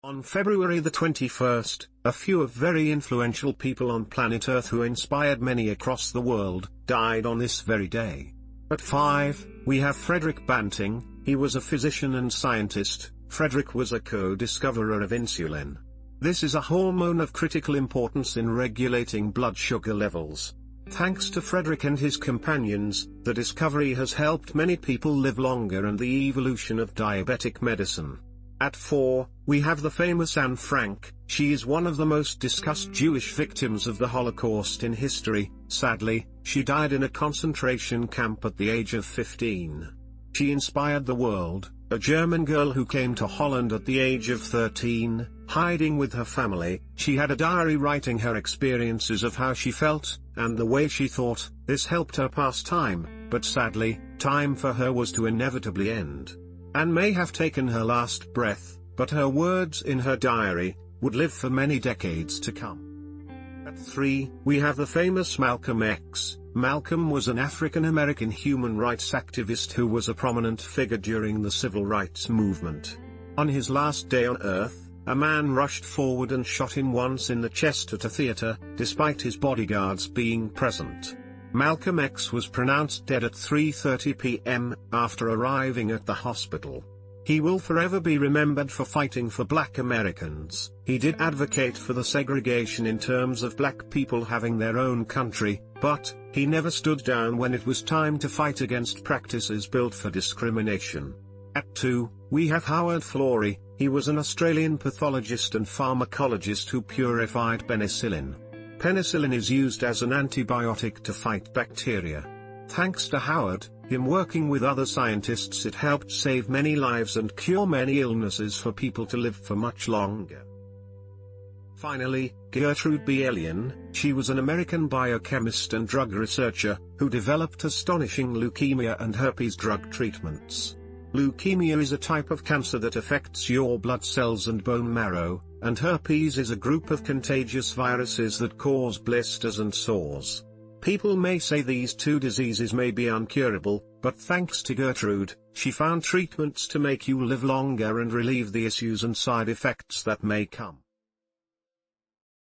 On February the 21st, a few of very influential people on planet Earth who inspired many across the world, died on this very day. At 5, we have Frederick Banting. He was a physician and scientist. Frederick was a co-discoverer of insulin. This is a hormone of critical importance in regulating blood sugar levels. Thanks to Frederick and his companions, the discovery has helped many people live longer and the evolution of diabetic medicine. At 4, we have the famous Anne Frank. She is one of the most discussed Jewish victims of the Holocaust in history. Sadly, she died in a concentration camp at the age of 15. She inspired the world, a German girl who came to Holland at the age of 13, hiding with her family. She had a diary writing her experiences of how she felt, and the way she thought. This helped her pass time, but sadly, time for her was to inevitably end. Anne may have taken her last breath, but her words in her diary would live for many decades to come. At 3, we have the famous Malcolm X. Malcolm was an African-American human rights activist who was a prominent figure during the civil rights movement. On his last day on Earth, a man rushed forward and shot him once in the chest at a theater, despite his bodyguards being present. Malcolm X was pronounced dead at 3:30 p.m. after arriving at the hospital. He will forever be remembered for fighting for Black Americans. He did advocate for the segregation in terms of black people having their own country, but he never stood down when it was time to fight against practices built for discrimination. At 2, we have Howard Florey. He was an Australian pathologist and pharmacologist who purified penicillin. Penicillin is used as an antibiotic to fight bacteria. Thanks to Howard, him working with other scientists, it helped save many lives and cure many illnesses for people to live for much longer. Finally, Gertrude B Alien. She was an American biochemist and drug researcher, who developed astonishing leukemia and herpes drug treatments. Leukemia is a type of cancer that affects your blood cells and bone marrow, and herpes is a group of contagious viruses that cause blisters and sores. People may say these two diseases may be uncurable, but thanks to Gertrude, she found treatments to make you live longer and relieve the issues and side effects that may come.